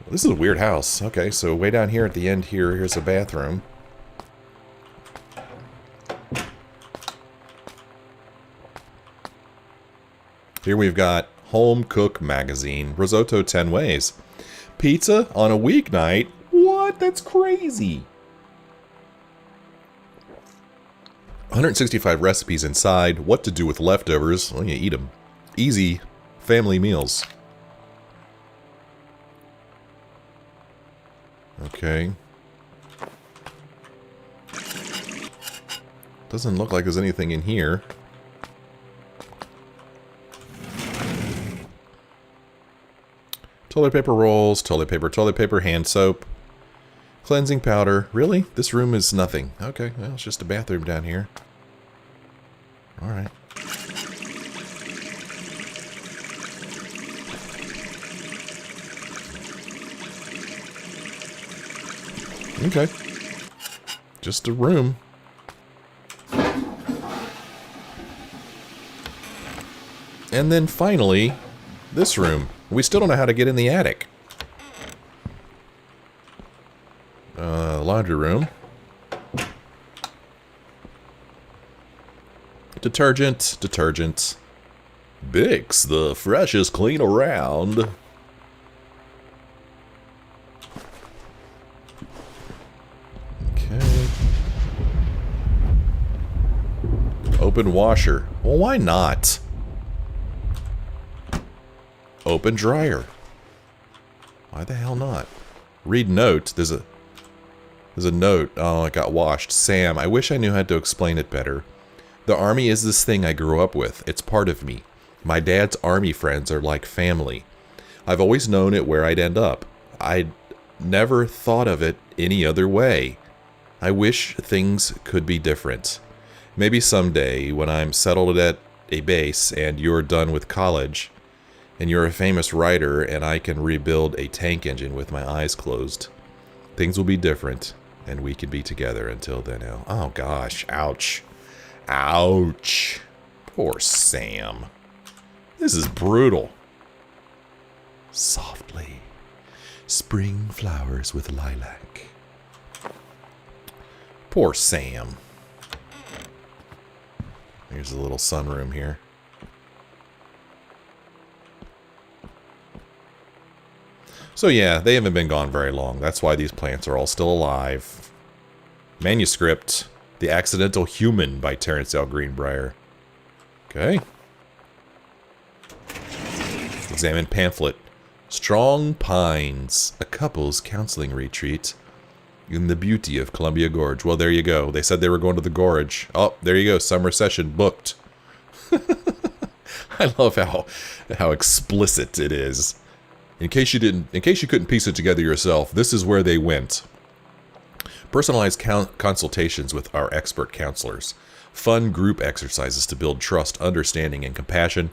This is a weird house. Okay, so way down here at the end here, here's a bathroom. Here we've got Home Cook Magazine. Risotto 10 ways. Pizza on a weeknight? What? That's crazy. 165 recipes inside. What to do with leftovers? Well, you eat them. Easy family meals. Okay. Doesn't look like there's anything in here. Toilet paper rolls, toilet paper, hand soap, cleansing powder. Really? This room is nothing. Okay, well, it's just a bathroom down here. Alright. Okay. Just a room. And then finally, this room. We still don't know how to get in the attic. Laundry room. Detergent. Bix, the freshest clean around. Okay. Open washer. Well, why not? Open dryer. Why the hell not? Read note. There's a note. Oh, it got washed. Sam, I wish I knew how to explain it better. The army is this thing I grew up with. It's part of me. My dad's army friends are like family. I've always known it where I'd end up. I'd never thought of it any other way. I wish things could be different. Maybe someday, when I'm settled at a base and you're done with college, and you're a famous writer, and I can rebuild a tank engine with my eyes closed. Things will be different, and we can be together until then. Oh gosh, ouch. Ouch. Poor Sam. This is brutal. Softly. Spring flowers with lilac. Poor Sam. Here's a little sunroom here. So yeah, they haven't been gone very long. That's why these plants are all still alive. Manuscript, The Accidental Human by Terence L. Greenbrier. Okay. Examine pamphlet. Strong Pines, a couple's counseling retreat in the beauty of Columbia Gorge. Well, there you go. They said they were going to the gorge. Oh, there you go. Summer session booked. I love how explicit it is. In case you couldn't piece it together yourself, this is where they went. Personalized consultations with our expert counselors. Fun group exercises to build trust, understanding, and compassion.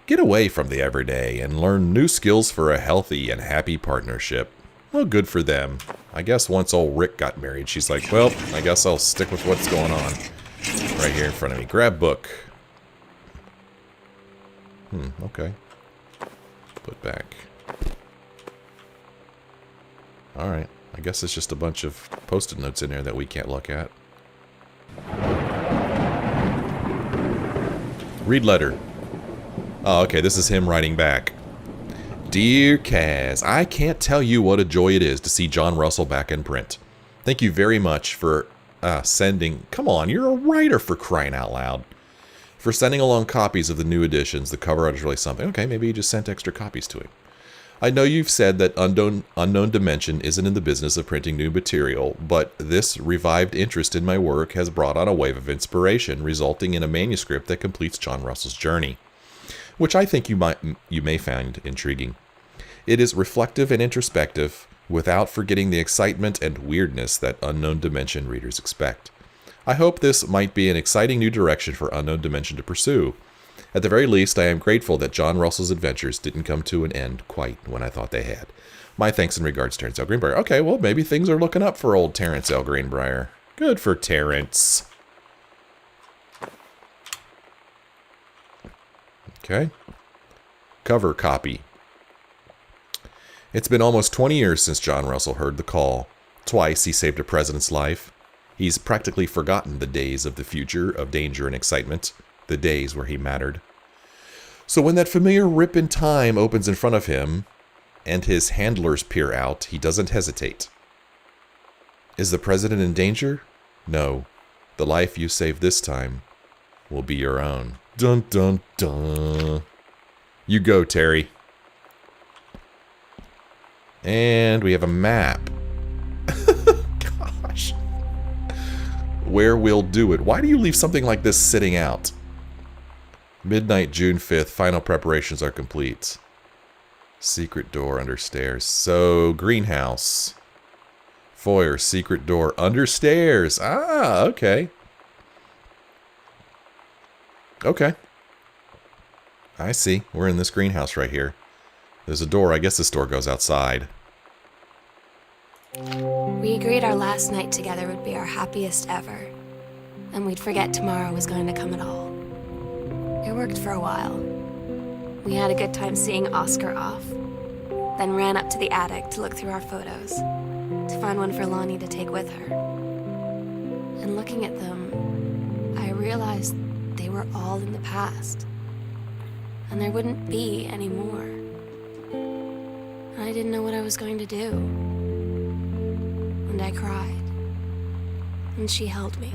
Get away from the everyday and learn new skills for a healthy and happy partnership. Well, good for them. I guess once old Rick got married, she's like, well, I guess I'll stick with what's going on. Right here in front of me. Grab book. Okay. Put back. Alright, I guess it's just a bunch of post-it notes in there that we can't look at. Read letter. Oh, okay, this is him writing back. Dear Kaz, I can't tell you what a joy it is to see John Russell back in print. Thank you very much for sending... Come on, you're a writer, for crying out loud. For sending along copies of the new editions. The cover art is really something. Okay, maybe you just sent extra copies to him. I know you've said that Unknown Dimension isn't in the business of printing new material, but this revived interest in my work has brought on a wave of inspiration, resulting in a manuscript that completes John Russell's journey, which I think you may find intriguing. It is reflective and introspective, without forgetting the excitement and weirdness that Unknown Dimension readers expect. I hope this might be an exciting new direction for Unknown Dimension to pursue. At the very least, I am grateful that John Russell's adventures didn't come to an end quite when I thought they had. My thanks and regards, Terence L. Greenbrier. Okay, well, maybe things are looking up for old Terence L. Greenbrier. Good for Terence. Okay. Cover copy. It's been almost 20 years since John Russell heard the call. Twice he saved a president's life. He's practically forgotten the days of the future, of danger and excitement, the days where he mattered. So when that familiar rip in time opens in front of him, and his handlers peer out, he doesn't hesitate. Is the president in danger? No. The life you save this time will be your own. Dun dun dun. You go, Terry. And we have a map. Gosh. Where we'll do it. Why do you leave something like this sitting out? Midnight, June 5th. Final preparations are complete. Secret door under stairs. So, greenhouse. Foyer, secret door under stairs. Ah, okay. Okay. I see. We're in this greenhouse right here. There's a door. I guess this door goes outside. We agreed our last night together would be our happiest ever. And we'd forget tomorrow was going to come at all. It worked for a while. We had a good time seeing Oscar off. Then ran up to the attic to look through our photos. To find one for Lonnie to take with her. And looking at them, I realized they were all in the past. And there wouldn't be any more. And I didn't know what I was going to do. And I cried. And she held me.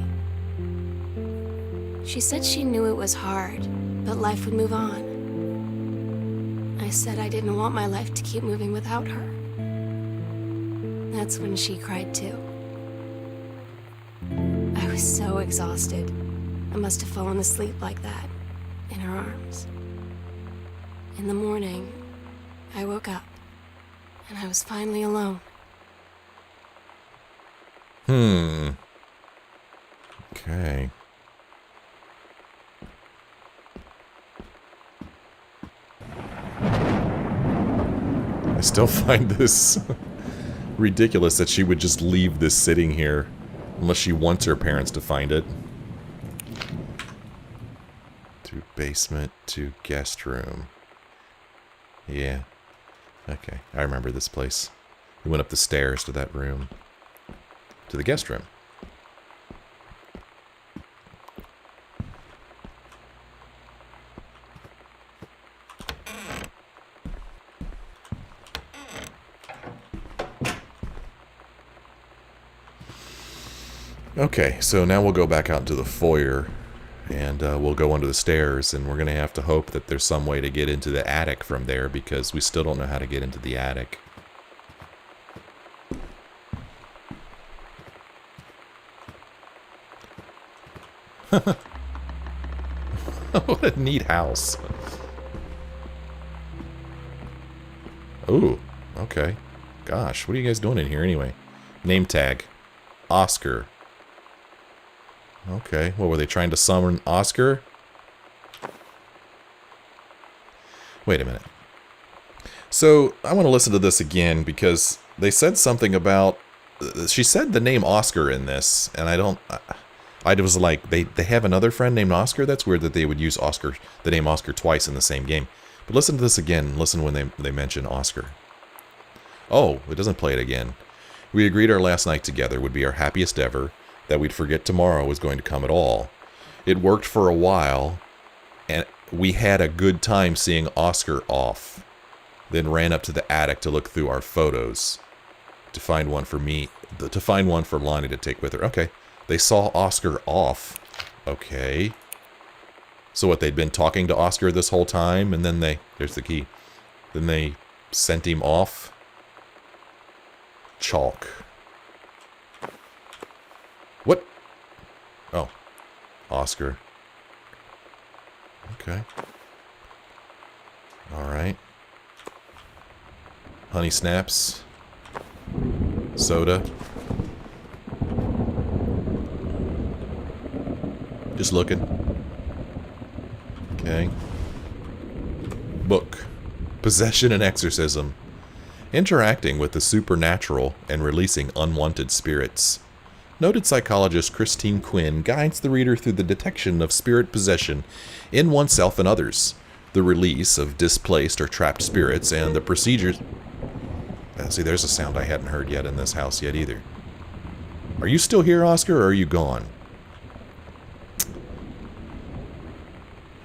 She said she knew it was hard, but life would move on. I said I didn't want my life to keep moving without her. That's when she cried too. I was so exhausted. I must have fallen asleep like that, in her arms. In the morning, I woke up, and I was finally alone. Okay. I still find this ridiculous that she would just leave this sitting here unless she wants her parents to find it. To basement to guest room. Yeah. Okay, I remember this place. We went up the stairs to that room. To the guest room. Okay, so now we'll go back out into the foyer, and we'll go under the stairs, and we're going to have to hope that there's some way to get into the attic from there, because we still don't know how to get into the attic. What a neat house. Ooh, okay. Gosh, what are you guys doing in here anyway? Name tag. Oscar. Okay, what were they trying to summon Oscar? Wait a minute. So, I want to listen to this again because they said something about... She said the name Oscar in this, and I don't... I was like, they have another friend named Oscar? That's weird that they would use Oscar, the name Oscar twice in the same game. But listen to this again. Listen when they mention Oscar. Oh, it doesn't play it again. We agreed our last night together would be our happiest ever, that we'd forget tomorrow was going to come at all. It worked for a while, and we had a good time seeing Oscar off. Then ran up to the attic to look through our photos. To find one for me, to find one for Lonnie to take with her. Okay. They saw Oscar off. Okay. So what, they'd been talking to Oscar this whole time, and then there's the key. Then they sent him off. Chalk. What? Oh. Oscar. Okay. Alright. Honey snaps. Soda. Just looking. Okay. Book. Possession and Exorcism. Interacting with the supernatural and releasing unwanted spirits. Noted psychologist Christine Quinn guides the reader through the detection of spirit possession in oneself and others, the release of displaced or trapped spirits, and the procedures... See, there's a sound I hadn't heard yet in this house yet either. Are you still here, Oscar, or are you gone?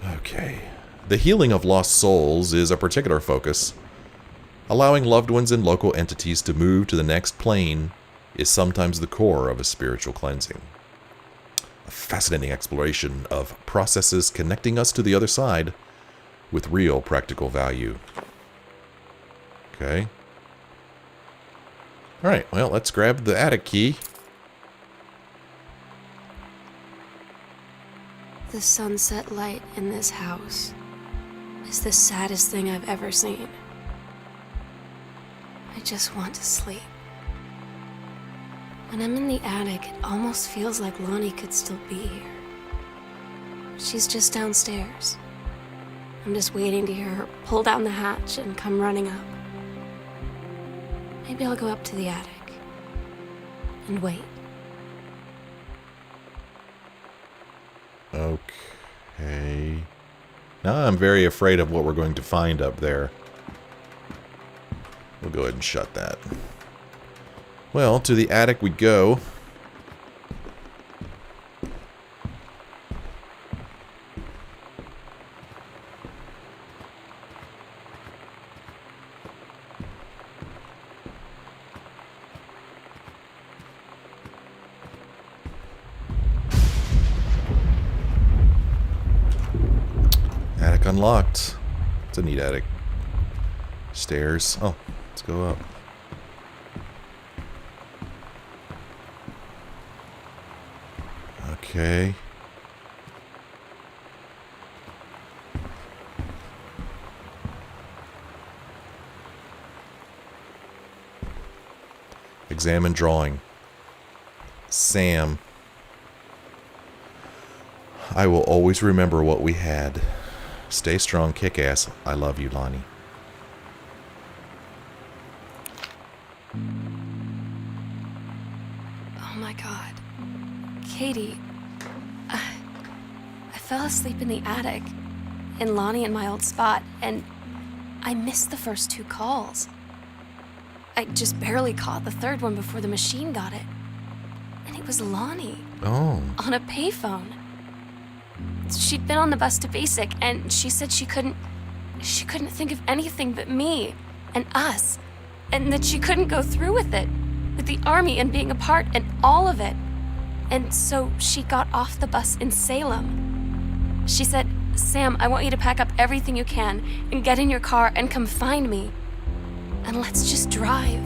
Okay. The healing of lost souls is a particular focus. Allowing loved ones and local entities to move to the next plane is sometimes the core of a spiritual cleansing. A fascinating exploration of processes connecting us to the other side with real practical value. Okay. Alright, well, let's grab the attic key. The sunset light in this house is the saddest thing I've ever seen. I just want to sleep. When I'm in the attic, it almost feels like Lonnie could still be here. She's just downstairs. I'm just waiting to hear her pull down the hatch and come running up. Maybe I'll go up to the attic and wait. Okay. Now I'm very afraid of what we're going to find up there. We'll go ahead and shut that. Well, to the attic we go. Attic unlocked. It's a neat attic. Stairs. Oh, let's go up. Okay. Examine drawing. Sam. I will always remember what we had. Stay strong, kick ass. I love you, Lonnie. Oh my god. Katie, I fell asleep in the attic, in Lonnie and my old spot, and I missed the first 2 calls. I just barely caught the third one before the machine got it. And it was Lonnie. Oh. On a payphone. She'd been on the bus to Basic, and she said she couldn't think of anything but me and us, and that she couldn't go through with it, with the army and being apart and all of it. And so she got off the bus in Salem. She said, "Sam, I want you to pack up everything you can and get in your car and come find me. And let's just drive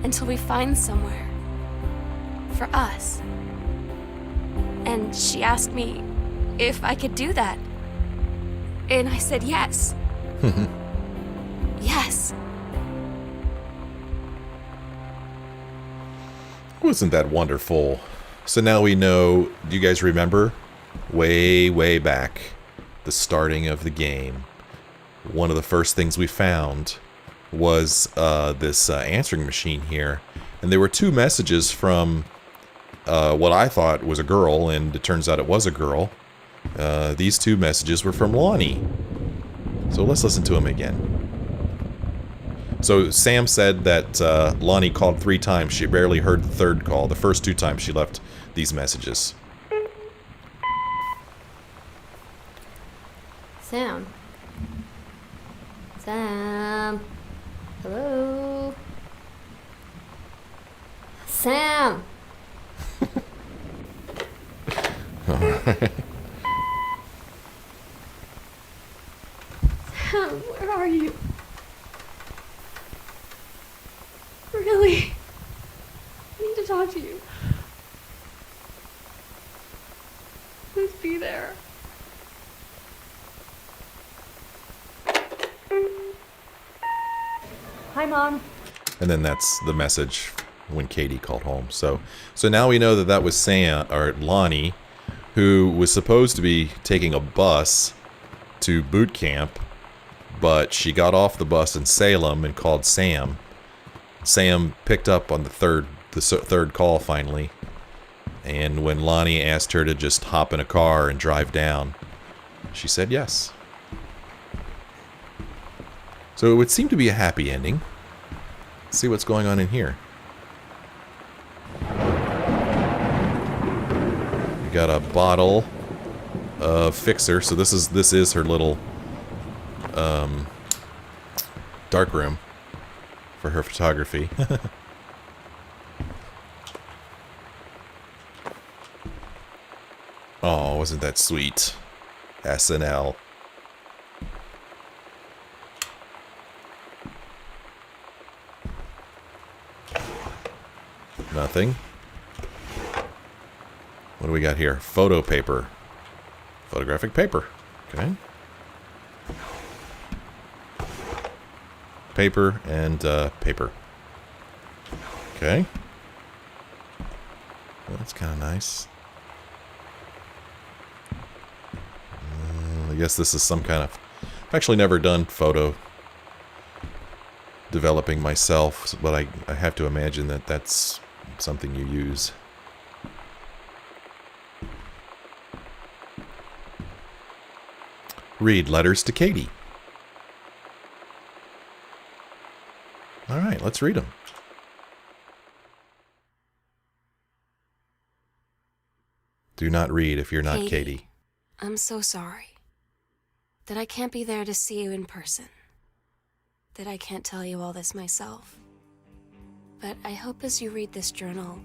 until we find somewhere for us." And she asked me if I could do that. And I said yes. Yes. Wasn't that wonderful? So now we know, do you guys remember? Way, way back, the starting of the game, one of the first things we found was this answering machine here. And there were 2 messages from what I thought was a girl, and it turns out it was a girl. These 2 messages were from Lonnie. So let's listen to them again. So Sam said that Lonnie called 3 times. She barely heard the 3rd call. The first 2 times she left these messages. Sam. Sam. Hello. Sam. Alright. Sam, where are you? Really? I need to talk to you. Please be there. Hi, Mom. And then that's the message when Katie called home. So now we know that that was Sam, or Lonnie, who was supposed to be taking a bus to boot camp, but she got off the bus in Salem and called Sam. Sam picked up on the third call finally, and when Lonnie asked her to just hop in a car and drive down, she said yes. So it would seem to be a happy ending. Let's see what's going on in here. We got a bottle of Fixer. So this is her little dark room for her photography. Oh, wasn't that sweet? SNL. Nothing. What do we got here? Photo paper. Photographic paper. Okay. Paper and paper. Okay. Well, that's kind of nice. I guess this is some kind of... I've actually never done photo developing myself, but I have to imagine that that's something you use. Read letters to Katie. Alright, let's read them. Do not read if you're not Katie. I'm so sorry that I can't be there to see you in person, that I can't tell you all this myself. But I hope as you read this journal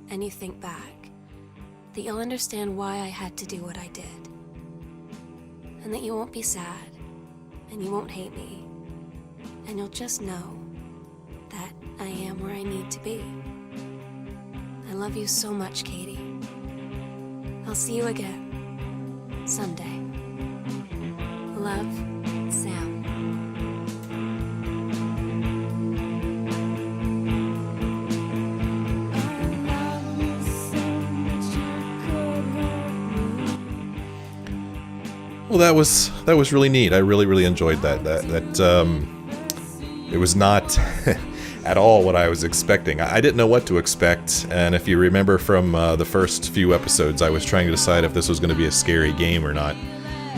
and you think back, that you'll understand why I had to do what I did. And that you won't be sad, and you won't hate me, and you'll just know that I am where I need to be. I love you so much, Katie. I'll see you again someday. Love, Sam. Well, that was really neat. I really enjoyed that. It was not at all what I was expecting. I didn't know what to expect, and if you remember from the first few episodes, I was trying to decide if this was going to be a scary game or not.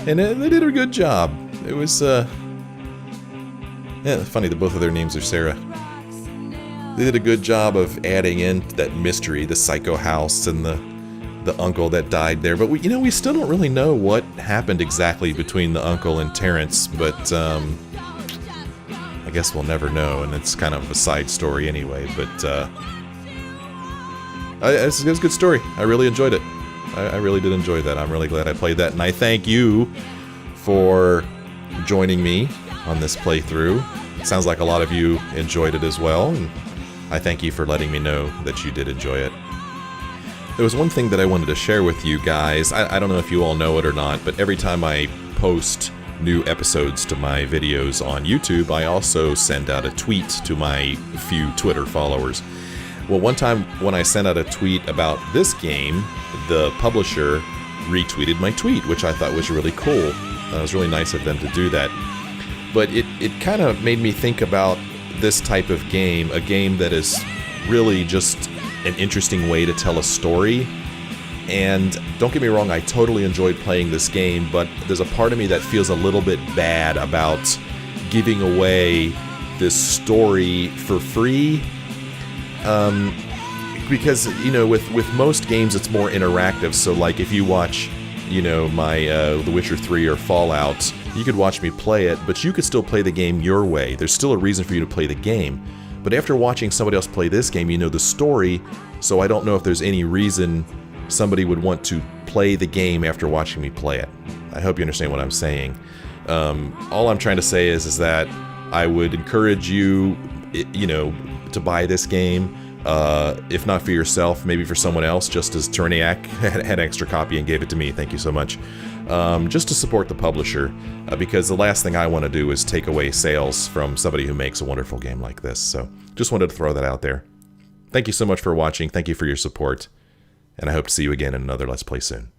And they did a good job. It was, yeah, funny that both of their names are Sarah. They did a good job of adding in that mystery, the psycho house and the uncle that died there. But we still don't really know what happened exactly between the uncle and Terrence. But I guess we'll never know, and it's kind of a side story anyway. But it was a good story. I really enjoyed it. I really did enjoy that. I'm really glad I played that, and I thank you for joining me on this playthrough. It sounds like a lot of you enjoyed it as well, and I thank you for letting me know that you did enjoy it. There was one thing that I wanted to share with you guys. I don't know if you all know it or not, but every time I post new episodes to my videos on YouTube, I also send out a tweet to my few Twitter followers. Well, one time when I sent out a tweet about this game, the publisher retweeted my tweet, which I thought was really cool. It was really nice of them to do that. But it kind of made me think about this type of game, a game that is really just an interesting way to tell a story. And don't get me wrong, I totally enjoyed playing this game, but there's a part of me that feels a little bit bad about giving away this story for free. Because, with most games it's more interactive, so like if you watch, my The Witcher 3 or Fallout, you could watch me play it, but you could still play the game your way. There's still a reason for you to play the game. But after watching somebody else play this game, you know the story, so I don't know if there's any reason somebody would want to play the game after watching me play it. I hope you understand what I'm saying. All I'm trying to say is that I would encourage you, to buy this game. If not for yourself, maybe for someone else, just as Turniak had an extra copy and gave it to me. Thank you so much. Just to support the publisher, because the last thing I want to do is take away sales from somebody who makes a wonderful game like this. So just wanted to throw that out there. Thank you so much for watching. Thank you for your support. And I hope to see you again in another Let's Play soon.